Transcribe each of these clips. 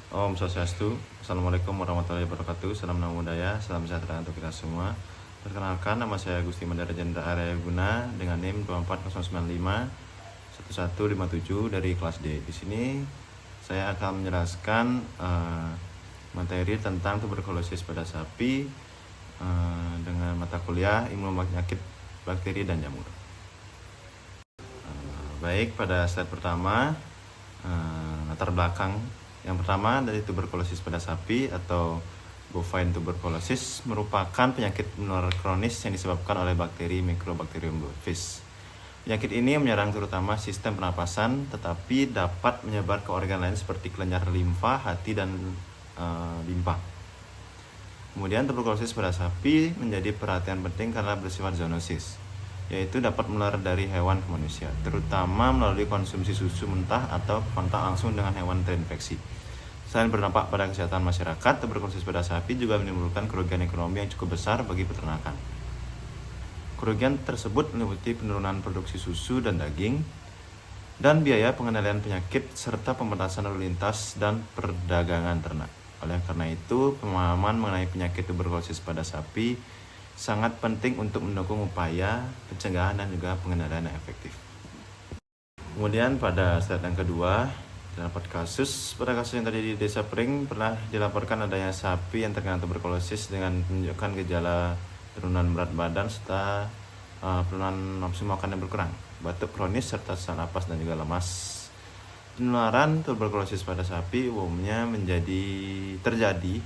Om Swastiastu. Assalamualaikum warahmatullahi wabarakatuh. Salam nama budaya, salam sejahtera untuk kita semua. Perkenalkan, nama saya Gusti Mandara Jendra Arya Guna dengan NIM 24095 1157 dari kelas D. Di sini saya akan menjelaskan materi tentang tuberkulosis pada sapi dengan mata kuliah ilmu penyakit bakteri dan jamur. Baik, pada slide pertama latar belakang. Yang pertama dari tuberkulosis pada sapi atau bovine tuberculosis merupakan penyakit menular kronis yang disebabkan oleh bakteri Mycobacterium bovis. Penyakit ini menyerang terutama sistem pernapasan, tetapi dapat menyebar ke organ lain seperti kelenjar limfa, hati, dan limpa. Kemudian tuberkulosis pada sapi menjadi perhatian penting karena bersifat zoonosis, yaitu dapat menular dari hewan ke manusia, terutama melalui konsumsi susu mentah atau kontak langsung dengan hewan terinfeksi. Selain berdampak pada kesehatan masyarakat, tuberkulosis pada sapi juga menimbulkan kerugian ekonomi yang cukup besar bagi peternakan. Kerugian tersebut meliputi penurunan produksi susu dan daging, dan biaya pengendalian penyakit, serta pembatasan lalu lintas dan perdagangan ternak. Oleh karena itu, pemahaman mengenai penyakit tuberkulosis pada sapi sangat penting untuk mendukung upaya pencegahan dan juga pengendalian yang efektif. Kemudian pada slide yang kedua, terdapat pada kasus yang tadi di Desa Pring pernah dilaporkan adanya sapi yang terkena tuberkulosis dengan menunjukkan gejala penurunan berat badan serta penurunan nafsu makan yang berkurang, batuk kronis serta sesak napas dan juga lemas. Penularan tuberkulosis pada sapi umumnya terjadi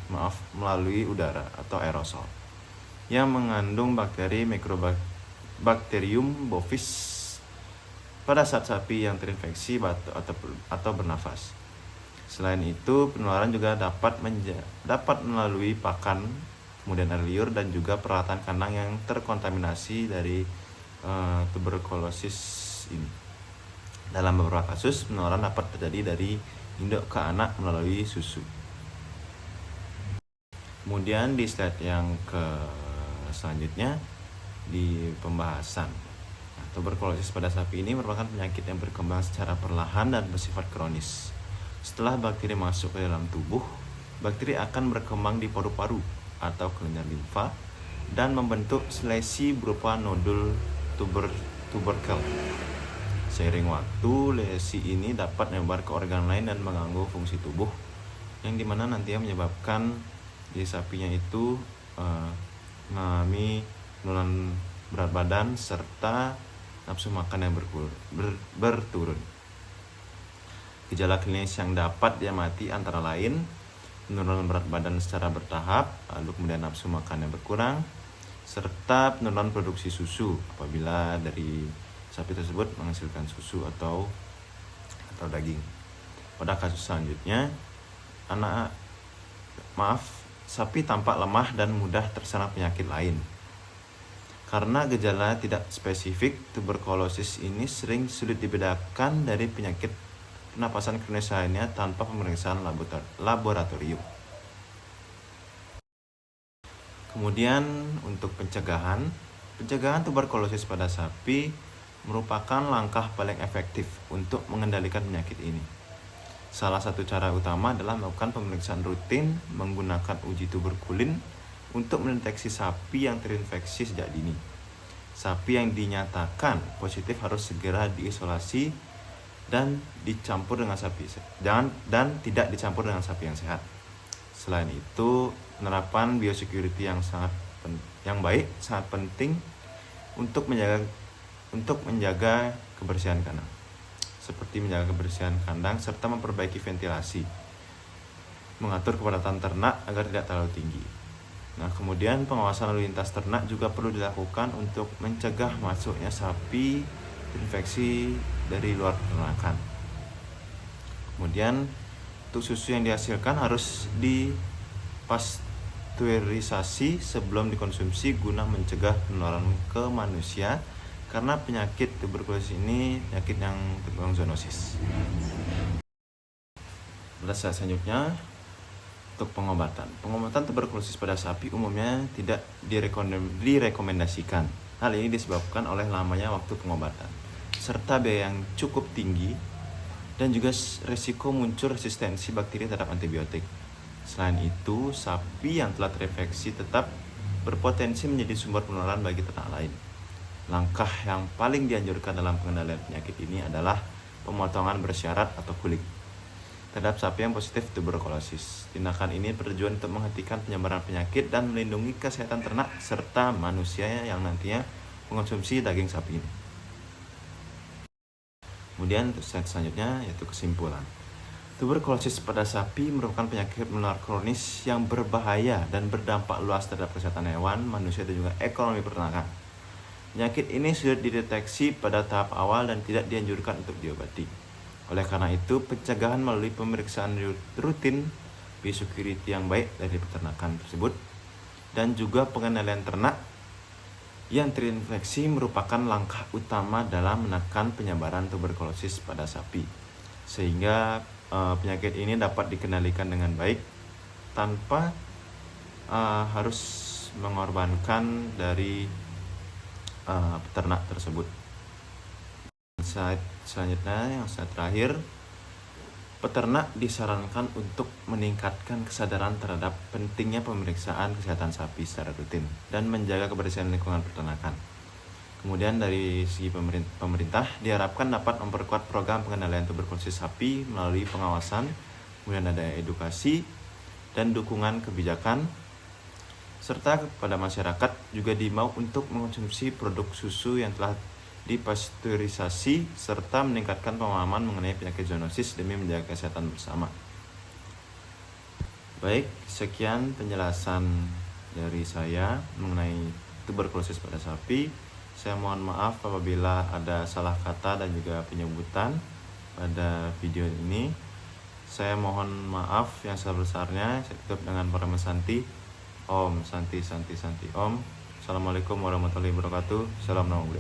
melalui udara atau aerosol yang mengandung bakteri Mycobacterium bovis pada saat sapi yang terinfeksi batuk atau bernafas. Selain itu, penularan juga dapat melalui pakan, kemudian air liur, dan juga peralatan kandang yang terkontaminasi dari tuberkulosis ini. Dalam beberapa kasus, penularan dapat terjadi dari induk ke anak melalui susu. Kemudian di slide yang selanjutnya di pembahasan. Tuberkulosis pada sapi ini merupakan penyakit yang berkembang secara perlahan dan bersifat kronis. Setelah bakteri masuk ke dalam tubuh, bakteri akan berkembang di paru-paru atau kelenjar limfa dan membentuk lesi berupa nodul tuberkel. Seiring waktu, lesi ini dapat menyebar ke organ lain dan mengganggu fungsi tubuh, yang dimana nantinya menyebabkan di sapinya itu mengalami penurunan berat badan serta nafsu makan yang berturun. Gejala klinis yang dapat diamati antara lain penurunan berat badan secara bertahap, lalu kemudian nafsu makan yang berkurang, serta penurunan produksi susu apabila dari sapi tersebut menghasilkan susu atau daging. Pada kasus selanjutnya, sapi tampak lemah dan mudah terserang penyakit lain. Karena gejala tidak spesifik, tuberkulosis ini sering sulit dibedakan dari penyakit pernapasan kronis lainnya tanpa pemeriksaan laboratorium. Kemudian untuk pencegahan tuberkulosis pada sapi merupakan langkah paling efektif untuk mengendalikan penyakit ini. Salah satu cara utama adalah melakukan pemeriksaan rutin menggunakan uji tuberkulin untuk mendeteksi sapi yang terinfeksi sejak dini. Sapi yang dinyatakan positif harus segera diisolasi dan tidak dicampur dengan sapi yang sehat. Selain itu, penerapan biosecurity yang baik sangat penting untuk menjaga kebersihan kandang, seperti menjaga kebersihan kandang serta memperbaiki ventilasi, mengatur kepadatan ternak agar tidak terlalu tinggi. Nah, kemudian pengawasan lalu lintas ternak juga perlu dilakukan untuk mencegah masuknya sapi infeksi dari luar peternakan. Kemudian untuk susu yang dihasilkan harus dipasteurisasi sebelum dikonsumsi guna mencegah penularan ke manusia, karena penyakit tuberkulosis ini penyakit yang tergolong zoonosis. Pada slide selanjutnya, untuk pengobatan tuberkulosis pada sapi umumnya tidak direkomendasikan. Hal ini disebabkan oleh lamanya waktu pengobatan serta biaya yang cukup tinggi dan juga resiko muncul resistensi bakteri terhadap antibiotik. Selain itu, sapi yang telah terinfeksi tetap berpotensi menjadi sumber penularan bagi ternak lain. Langkah yang paling dianjurkan dalam pengendalian penyakit ini adalah pemotongan bersyarat atau kulik terhadap sapi yang positif tuberkulosis. Tindakan ini bertujuan untuk menghentikan penyebaran penyakit dan melindungi kesehatan ternak serta manusia yang nantinya mengonsumsi daging sapi ini. Kemudian untuk slide selanjutnya yaitu kesimpulan. Tuberkulosis pada sapi merupakan penyakit menular kronis yang berbahaya dan berdampak luas terhadap kesehatan hewan, manusia dan juga ekonomi peternakan. Penyakit ini sulit dideteksi pada tahap awal dan tidak dianjurkan untuk diobati. Oleh karena itu, pencegahan melalui pemeriksaan rutin biosecurity yang baik dari peternakan tersebut dan juga pengendalian ternak yang terinfeksi merupakan langkah utama dalam menekan penyebaran tuberkulosis pada sapi, sehingga penyakit ini dapat dikendalikan dengan baik tanpa harus mengorbankan dari peternak tersebut. Slide selanjutnya, yang slide terakhir, peternak disarankan untuk meningkatkan kesadaran terhadap pentingnya pemeriksaan kesehatan sapi secara rutin dan menjaga kebersihan lingkungan peternakan. Kemudian dari segi pemerintah diharapkan dapat memperkuat program pengendalian tuberkulosis sapi melalui pengawasan, kemudian ada edukasi dan dukungan kebijakan, serta kepada masyarakat juga diimbau untuk mengonsumsi produk susu yang telah dipasteurisasi serta meningkatkan pemahaman mengenai penyakit zoonosis demi menjaga kesehatan bersama. Baik, sekian penjelasan dari saya mengenai tuberkulosis pada sapi. Saya mohon maaf apabila ada salah kata dan juga penyebutan pada video ini. Saya mohon maaf yang sebesar-besarnya. Saya tutup dengan Parama Santi. Om Santi Santi Santi Om. Assalamualaikum warahmatullahi wabarakatuh. Salam nama budaya.